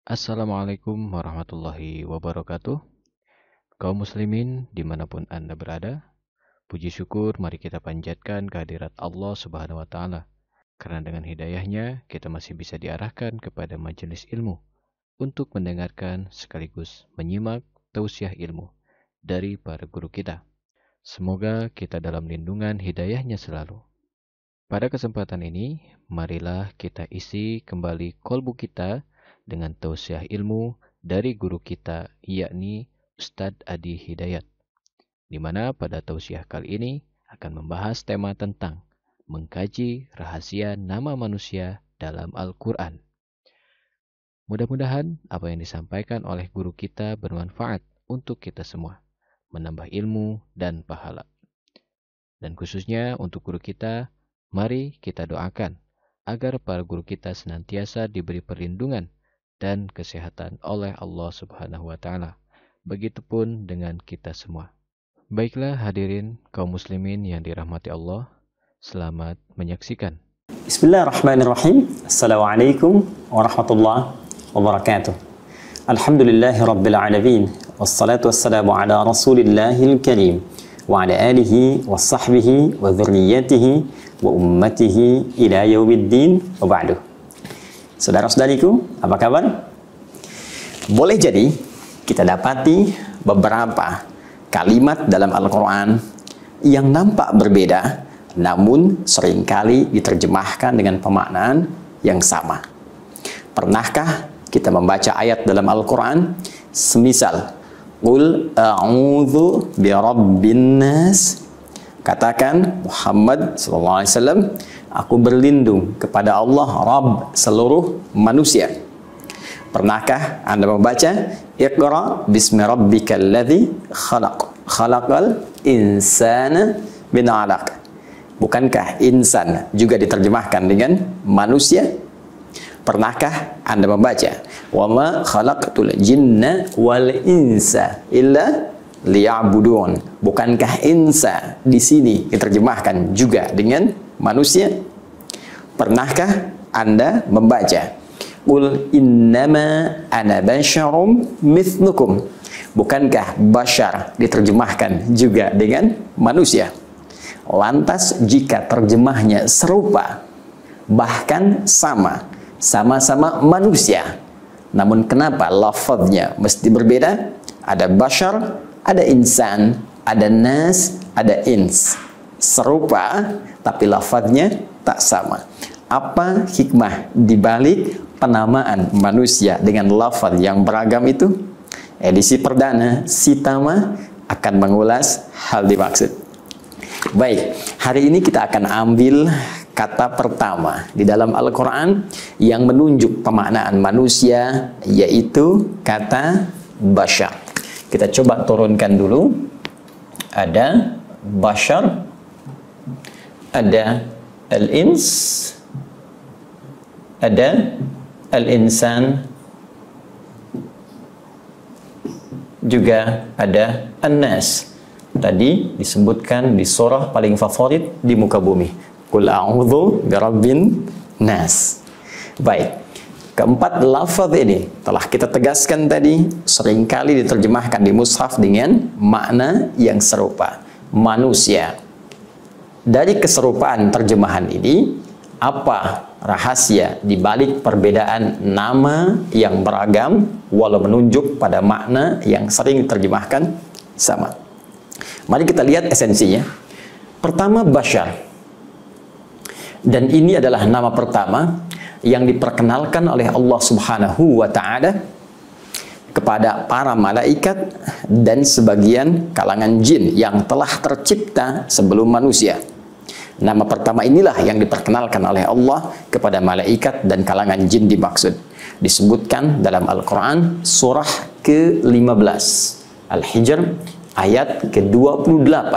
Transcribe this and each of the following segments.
Assalamualaikum warahmatullahi wabarakatuh. Kaum muslimin dimanapun Anda berada, puji syukur mari kita panjatkan kehadirat Allah Subhanahu wa Ta'ala. Karena dengan hidayahnya kita masih bisa diarahkan kepada majelis ilmu untuk mendengarkan sekaligus menyimak tausiah ilmu dari para guru kita. Semoga kita dalam lindungan hidayahnya selalu. Pada kesempatan ini, marilah kita isi kembali kolbu kita dengan tausiah ilmu dari guru kita, yakni Ustadz Adi Hidayat, di mana pada tausiah kali ini akan membahas tema tentang mengkaji rahasia nama manusia dalam Al-Quran. Mudah-mudahan apa yang disampaikan oleh guru kita bermanfaat untuk kita semua, menambah ilmu dan pahala. Dan khususnya untuk guru kita, mari kita doakan agar para guru kita senantiasa diberi perlindungan dan kesehatan oleh Allah Subhanahu wa Ta'ala. Begitupun dengan kita semua. Baiklah hadirin kaum muslimin yang dirahmati Allah, selamat menyaksikan. Bismillahirrahmanirrahim. Assalamualaikum warahmatullahi wabarakatuh. Alhamdulillahi rabbil alamin. Wassalatu wassalamu ala rasulillahil karim wa ala alihi wa sahbihi wa dhurriyyatihi wa ummatihi ila yaumiddin wa ba'du. Saudara-saudariku, apa kabar? Boleh jadi kita dapati beberapa kalimat dalam Al-Quran yang nampak berbeda, namun seringkali diterjemahkan dengan pemaknaan yang sama. Pernahkah kita membaca ayat dalam Al-Quran semisal Qul a'udzu birabbin nas, katakan Muhammad SAW, aku berlindung kepada Allah, Rabb seluruh manusia. Pernahkah Anda membaca Iqra bismi rabbikal ladzi khalaq, khalaqal insana min 'alaq? Bukankah insan juga diterjemahkan dengan manusia? Pernahkah Anda membaca wa ma khalaqtul jinna wal insa illa liya'budun? Bukankah insa di sini diterjemahkan juga dengan manusia? Pernahkah Anda membaca Qul innama ana basyarum mithlukum? Bukankah basyar diterjemahkan juga dengan manusia? Lantas jika terjemahnya serupa, bahkan sama-sama manusia, namun kenapa lafaznya mesti berbeda? Ada basyar, ada insan, ada nas, ada ins. Serupa, tapi lafaznya tak sama. Apa hikmah dibalik penamaan manusia dengan lafaz yang beragam itu? Edisi perdana Sitama akan mengulas hal dimaksud. Baik, hari ini kita akan ambil kata pertama di dalam Al-Quran yang menunjuk pemaknaan manusia, yaitu kata basyar. Kita coba turunkan dulu. Ada basyar, ada al-ins, ada al-insan, juga ada an-nas. Tadi disebutkan di surah paling favorit di muka bumi, Qul a'udzu birabbin nas. Baik, keempat lafaz ini telah kita tegaskan tadi, seringkali diterjemahkan di mushaf dengan makna yang serupa, manusia. Dari keserupaan terjemahan ini, apa rahasia di balik perbedaan nama yang beragam walau menunjuk pada makna yang sering diterjemahkan sama? Mari kita lihat esensinya. Pertama, basyar. Dan ini adalah nama pertama yang diperkenalkan oleh Allah Subhanahu wa Ta'ala kepada para malaikat dan sebagian kalangan jin yang telah tercipta sebelum manusia. Nama pertama inilah yang diperkenalkan oleh Allah kepada malaikat dan kalangan jin dimaksud. Disebutkan dalam Al-Quran surah ke-15 Al-Hijr ayat ke-28.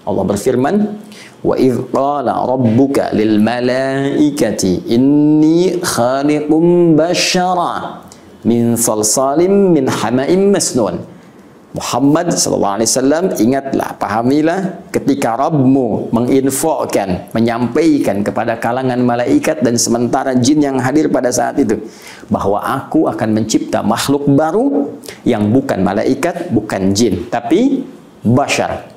Allah berfirman, wa idh qala rabbuka lil malaikati inni khaliqum basyara min salsalim min hama'im masnun. Muhammad SAW, ingatlah, pahamilah ketika Rabbmu menginfokan, menyampaikan kepada kalangan malaikat dan sementara jin yang hadir pada saat itu, bahwa aku akan mencipta makhluk baru yang bukan malaikat, bukan jin, tapi bashar.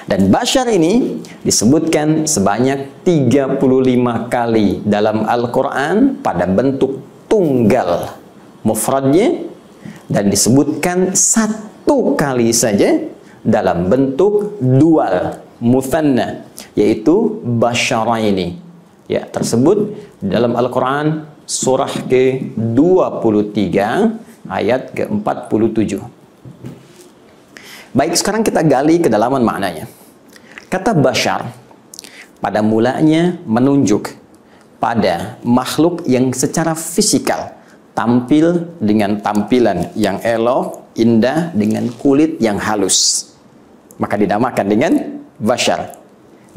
Dan bashar ini disebutkan sebanyak 35 kali dalam Al-Quran pada bentuk tunggal mufradnya, dan disebutkan 1 kali saja dalam bentuk dual muthanna, yaitu basyaraini, ya, tersebut dalam Al-Quran surah ke-23 ayat ke-47. Baik, sekarang kita gali kedalaman maknanya. Kata basyar pada mulanya menunjuk pada makhluk yang secara fisikal tampil dengan tampilan yang elok, indah, dengan kulit yang halus, maka dinamakan dengan bashar.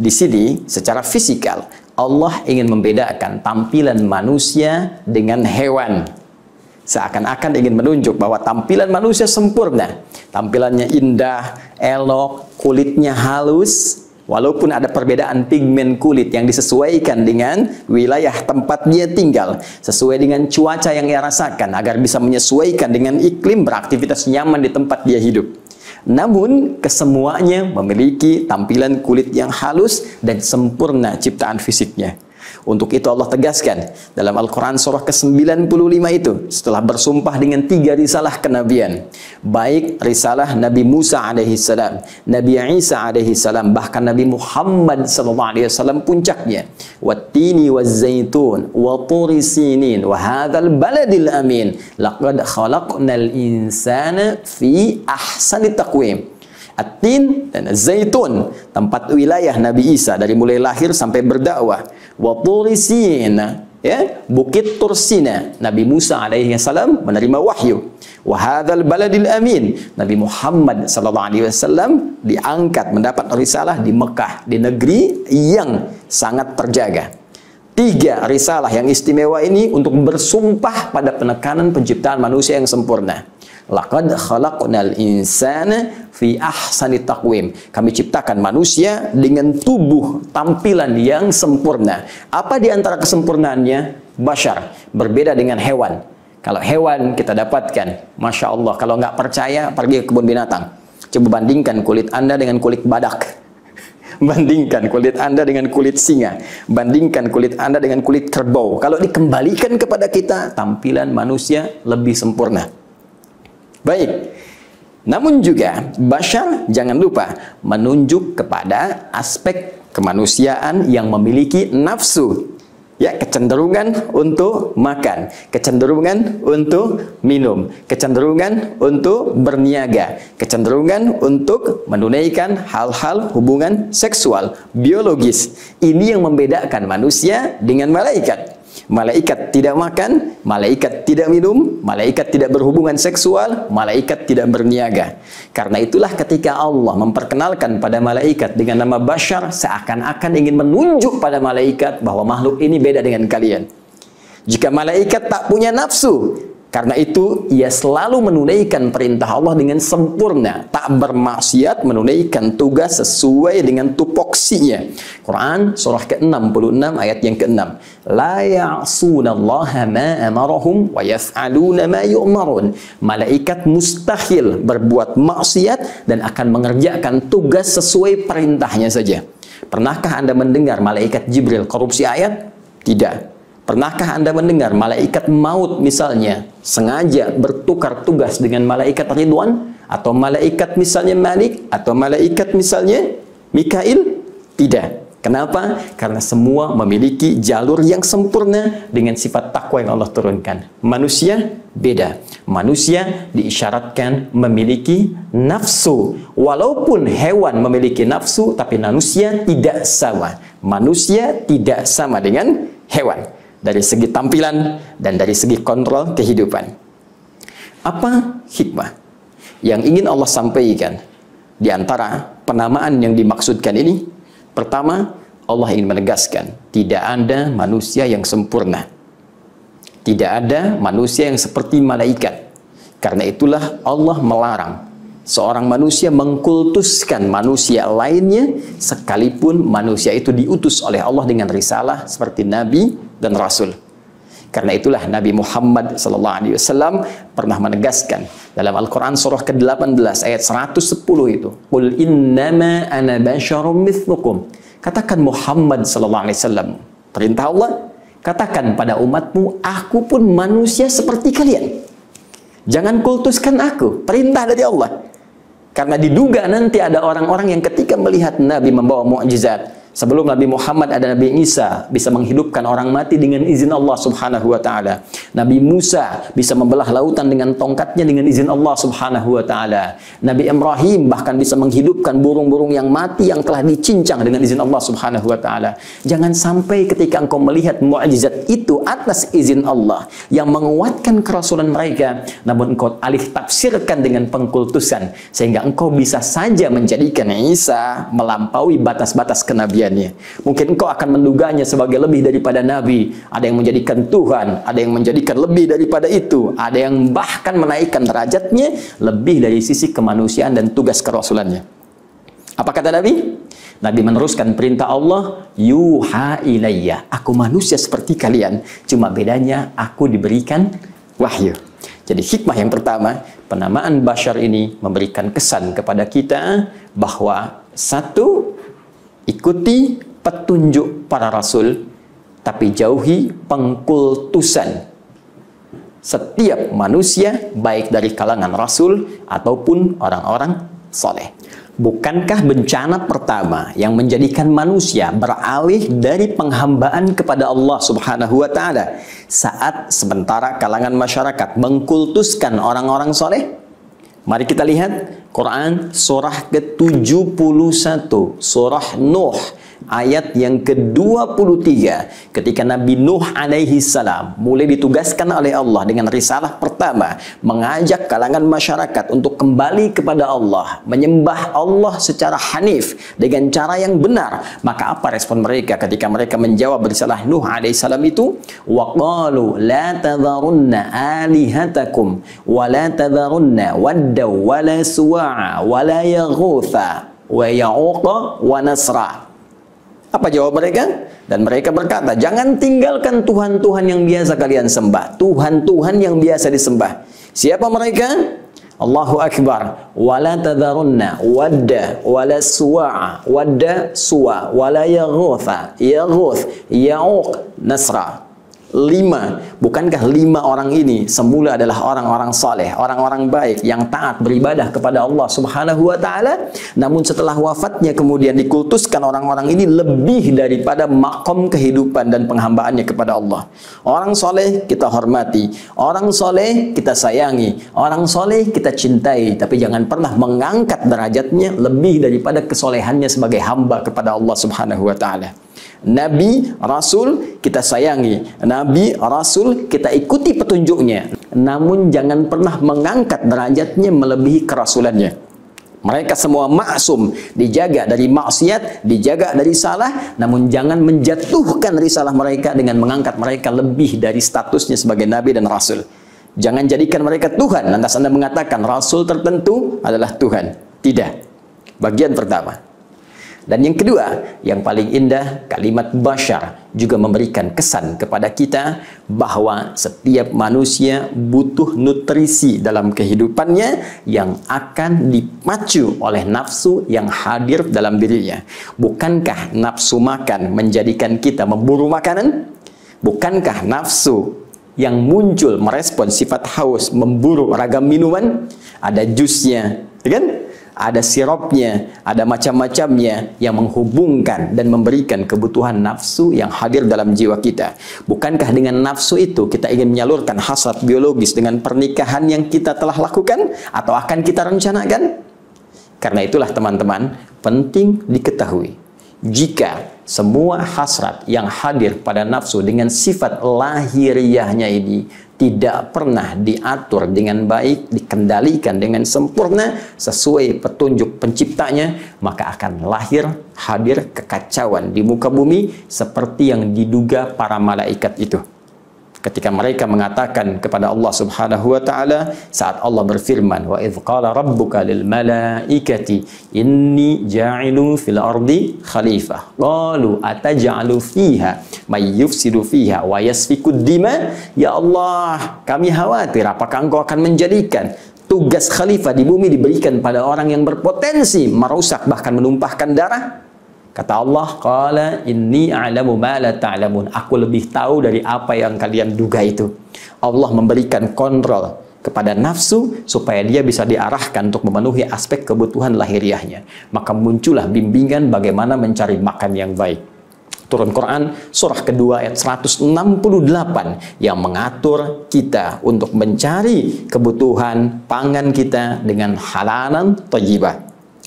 Di sini secara fisikal Allah ingin membedakan tampilan manusia dengan hewan, seakan-akan ingin menunjuk bahwa tampilan manusia sempurna, tampilannya indah, elok, kulitnya halus, walaupun ada perbedaan pigmen kulit yang disesuaikan dengan wilayah tempat dia tinggal, sesuai dengan cuaca yang ia rasakan, agar bisa menyesuaikan dengan iklim, beraktivitas nyaman di tempat dia hidup. Namun, kesemuanya memiliki tampilan kulit yang halus dan sempurna ciptaan fisiknya. Untuk itu Allah tegaskan dalam Al-Quran surah ke-95 itu, setelah bersumpah dengan 3 risalah kenabian, baik risalah Nabi Musa alaihissalam, Nabi Isa alaihissalam, bahkan Nabi Muhammad SAW puncaknya, wattini wazzaitun wa turi sinin wa hadzal baladil amin laqad khalaqnal insana fi ahsani taqwim. At-tin dan zaitun, tempat wilayah Nabi Isa dari mulai lahir sampai berdakwah. Wa turi sin, ya, bukit Tursina, Nabi Musa alaihi salam menerima wahyu. Wa hadzal baladil amin, Nabi Muhammad sallallahu alaihi wasallam diangkat mendapat risalah di Mekah, di negeri yang sangat terjaga. 3 risalah yang istimewa ini untuk bersumpah pada penekanan penciptaan manusia yang sempurna. Laqad khalaqnal insana fi ahsani taqwim. Kami ciptakan manusia dengan tubuh tampilan yang sempurna. Apa di antara kesempurnaannya? Bashar, berbeda dengan hewan. Kalau hewan kita dapatkan, Masya Allah, kalau nggak percaya pergi ke kebun binatang. Coba bandingkan kulit Anda dengan kulit badak. Bandingkan kulit Anda dengan kulit singa. Bandingkan kulit Anda dengan kulit kerbau. Kalau dikembalikan kepada kita, tampilan manusia lebih sempurna. Baik, namun juga bashar jangan lupa menunjuk kepada aspek kemanusiaan yang memiliki nafsu, ya, kecenderungan untuk makan, kecenderungan untuk minum, kecenderungan untuk berniaga, kecenderungan untuk menunaikan hal-hal hubungan seksual, biologis. Ini yang membedakan manusia dengan malaikat. Malaikat tidak makan, malaikat tidak minum, malaikat tidak berhubungan seksual, malaikat tidak berniaga. Karena itulah ketika Allah memperkenalkan pada malaikat dengan nama bashar, seakan-akan ingin menunjuk pada malaikat bahwa makhluk ini beda dengan kalian. Jika malaikat tak punya nafsu, karena itu ia selalu menunaikan perintah Allah dengan sempurna, tak bermaksiat, menunaikan tugas sesuai dengan tupoksinya. Quran surah ke-66 ayat yang ke-6. La ya'sunallaha ma amarahum wa yaf'aluna ma yu'marun. Malaikat mustahil berbuat maksiat dan akan mengerjakan tugas sesuai perintahnya saja. Pernahkah Anda mendengar malaikat Jibril korupsi ayat? Tidak. Pernahkah Anda mendengar malaikat maut misalnya sengaja bertukar tugas dengan malaikat Ridwan, atau malaikat misalnya Malik, atau malaikat misalnya Mikail? Tidak. Kenapa? Karena semua memiliki jalur yang sempurna dengan sifat takwa yang Allah turunkan. Manusia beda. Manusia diisyaratkan memiliki nafsu. Walaupun hewan memiliki nafsu, tapi manusia tidak sama. Manusia tidak sama dengan hewan. Dari segi tampilan dan dari segi kontrol kehidupan. Apa hikmah yang ingin Allah sampaikan di antara penamaan yang dimaksudkan ini? Pertama, Allah ingin menegaskan tidak ada manusia yang sempurna. Tidak ada manusia yang seperti malaikat. Karena itulah Allah melarang seorang manusia mengkultuskan manusia lainnya sekalipun manusia itu diutus oleh Allah dengan risalah seperti nabi dan rasul. Karena itulah Nabi Muhammad SAW pernah menegaskan dalam Al-Quran surah ke-18 ayat 110 itu, Qul innama ana basyarum mithlukum. Katakan Muhammad SAW, perintah Allah, katakan pada umatmu, aku pun manusia seperti kalian. Jangan kultuskan aku, perintah dari Allah. Karena diduga nanti ada orang-orang yang ketika melihat Nabi membawa mukjizat, sebelum Nabi Muhammad ada Nabi Isa bisa menghidupkan orang mati dengan izin Allah Subhanahu wa taala. Nabi Musa bisa membelah lautan dengan tongkatnya dengan izin Allah Subhanahu wa taala. Nabi Ibrahim bahkan bisa menghidupkan burung-burung yang mati yang telah dicincang dengan izin Allah Subhanahu wa taala. Jangan sampai ketika engkau melihat mukjizat itu atas izin Allah yang menguatkan kerasulan mereka, namun engkau alih tafsirkan dengan pengkultusan sehingga engkau bisa saja menjadikan Isa melampaui batas-batas kenabiannya. Mungkin engkau akan menduganya sebagai lebih daripada nabi, ada yang menjadikan Tuhan, ada yang menjadikan lebih daripada itu, ada yang bahkan menaikkan derajatnya lebih dari sisi kemanusiaan dan tugas kerasulannya. Apa kata Nabi? Nabi meneruskan perintah Allah, yuha ilayya, aku manusia seperti kalian, cuma bedanya aku diberikan wahyu. Jadi hikmah yang pertama, penamaan Bashar ini memberikan kesan kepada kita bahwa satu, ikuti petunjuk para rasul, tapi jauhi pengkultusan setiap manusia, baik dari kalangan rasul ataupun orang-orang soleh. Bukankah bencana pertama yang menjadikan manusia beralih dari penghambaan kepada Allah Subhanahu wa taala saat sementara kalangan masyarakat mengkultuskan orang-orang soleh? Mari kita lihat Quran surah ke-71, surah Nuh ayat yang ke-23, ketika Nabi Nuh alaihi salam mulai ditugaskan oleh Allah dengan risalah pertama, mengajak kalangan masyarakat untuk kembali kepada Allah, menyembah Allah secara hanif dengan cara yang benar. Maka apa respon mereka ketika mereka menjawab risalah Nuh alaihi salam itu? Wa qalu la tadharunna alihatakum wa la tadharunna wadda wa la suwa'a wa la yaghutha wa ya'uqa wa nasra. Apa jawab mereka? Dan mereka berkata, jangan tinggalkan Tuhan-Tuhan yang biasa kalian sembah, Tuhan-Tuhan yang biasa disembah. Siapa mereka? Allahu Akbar. Wala tadharunna wadda wala suwa'a, wadda suwa wala yaghutha, yaghuth, ya'uq, nasra. 5. Bukankah 5 orang ini semula adalah orang-orang saleh, orang-orang baik yang taat beribadah kepada Allah Subhanahu wa taala, namun setelah wafatnya kemudian dikultuskan orang-orang ini lebih daripada makom kehidupan dan penghambaannya kepada Allah. Orang saleh kita hormati, orang saleh kita sayangi, orang saleh kita cintai, tapi jangan pernah mengangkat derajatnya lebih daripada kesolehannya sebagai hamba kepada Allah Subhanahu wa taala. Nabi, Rasul kita sayangi, Nabi, Rasul kita ikuti petunjuknya, namun jangan pernah mengangkat derajatnya melebihi kerasulannya. Mereka semua maksum, dijaga dari maksiat, dijaga dari salah, namun jangan menjatuhkan risalah mereka dengan mengangkat mereka lebih dari statusnya sebagai Nabi dan Rasul. Jangan jadikan mereka Tuhan, lantas Anda mengatakan Rasul tertentu adalah Tuhan. Tidak. Bagian pertama. Dan yang kedua, yang paling indah, kalimat Bashar juga memberikan kesan kepada kita bahwa setiap manusia butuh nutrisi dalam kehidupannya yang akan dipacu oleh nafsu yang hadir dalam dirinya. Bukankah nafsu makan menjadikan kita memburu makanan? Bukankah nafsu yang muncul merespon sifat haus memburu ragam minuman? Ada jusnya, kan? Ada sirupnya, ada macam-macamnya yang menghubungkan dan memberikan kebutuhan nafsu yang hadir dalam jiwa kita. Bukankah dengan nafsu itu kita ingin menyalurkan hasrat biologis dengan pernikahan yang kita telah lakukan atau akan kita rencanakan? Karena itulah teman-teman, penting diketahui, jika semua hasrat yang hadir pada nafsu dengan sifat lahiriahnya ini tidak pernah diatur dengan baik, dikendalikan dengan sempurna sesuai petunjuk penciptanya, maka akan lahir hadir kekacauan di muka bumi seperti yang diduga para malaikat itu. Ketika mereka mengatakan kepada Allah Subhanahu wa taala saat Allah berfirman, wa idz qala rabbuka lil malaikati inni ja'ilun fil ardi khalifah qalu ataj'alu fiha may yufsidu fiha wa yasfikud dima. Ya Allah, kami khawatir apakah engkau akan menjadikan tugas khalifah di bumi diberikan pada orang yang berpotensi merusak bahkan menumpahkan darah. Kata Allah, qala inni a'lamu ma la ta'lamun. Aku lebih tahu dari apa yang kalian duga itu. Allah memberikan kontrol kepada nafsu supaya dia bisa diarahkan untuk memenuhi aspek kebutuhan lahiriahnya. Maka muncullah bimbingan bagaimana mencari makan yang baik. Turun Quran surah kedua ayat 168 yang mengatur kita untuk mencari kebutuhan pangan kita dengan halalan thayyibah.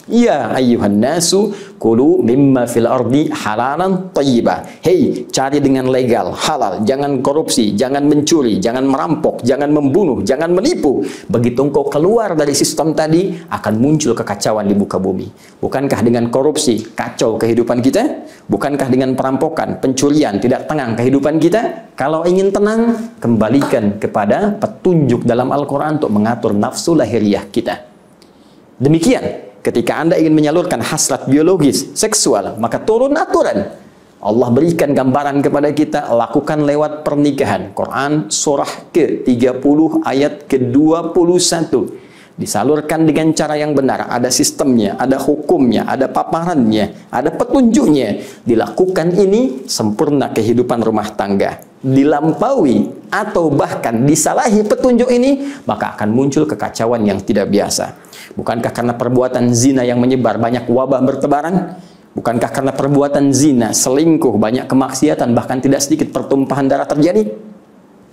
Ya ayyuhan nasu kulu mimma fil ardi halalan thayyibah. Hei, cari dengan legal, halal, jangan korupsi, jangan mencuri, jangan merampok, jangan membunuh, jangan menipu. Begitu engkau keluar dari sistem tadi, akan muncul kekacauan di muka bumi. Bukankah dengan korupsi kacau kehidupan kita? Bukankah dengan perampokan, pencurian tidak tenang kehidupan kita? Kalau ingin tenang, kembalikan kepada petunjuk dalam Al-Quran untuk mengatur nafsu lahiriah kita. Demikian ketika Anda ingin menyalurkan hasrat biologis, seksual, maka turun aturan. Allah berikan gambaran kepada kita, lakukan lewat pernikahan. Quran surah ke-30 ayat ke-21. Disalurkan dengan cara yang benar, ada sistemnya, ada hukumnya, ada paparannya, ada petunjuknya. Dilakukan ini sempurna kehidupan rumah tangga. Dilampaui atau bahkan disalahi petunjuk ini, maka akan muncul kekacauan yang tidak biasa. Bukankah karena perbuatan zina yang menyebar banyak wabah bertebaran? Bukankah karena perbuatan zina, selingkuh, banyak kemaksiatan, bahkan tidak sedikit pertumpahan darah terjadi?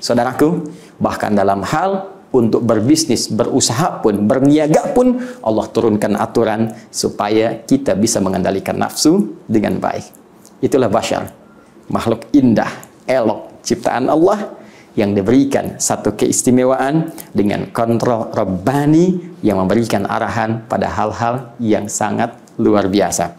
Saudaraku, bahkan dalam hal untuk berbisnis, berusaha pun, berniaga pun, Allah turunkan aturan supaya kita bisa mengendalikan nafsu dengan baik. Itulah bashar, makhluk indah, elok, ciptaan Allah yang diberikan satu keistimewaan dengan kontrol Rabbani yang memberikan arahan pada hal-hal yang sangat luar biasa.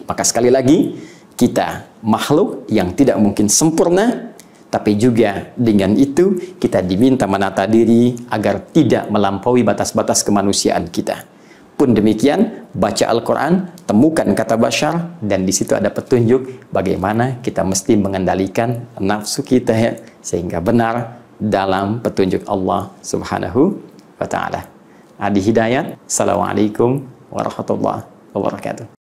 Maka sekali lagi, kita makhluk yang tidak mungkin sempurna, tapi juga dengan itu kita diminta menata diri agar tidak melampaui batas-batas kemanusiaan kita. Pun demikian, baca Al-Quran, temukan kata bashar, dan di situ ada petunjuk bagaimana kita mesti mengendalikan nafsu kita ya, sehingga benar dalam petunjuk Allah Subhanahu wa Ta'ala. Adi Hidayat, Assalamualaikum warahmatullahi wabarakatuh.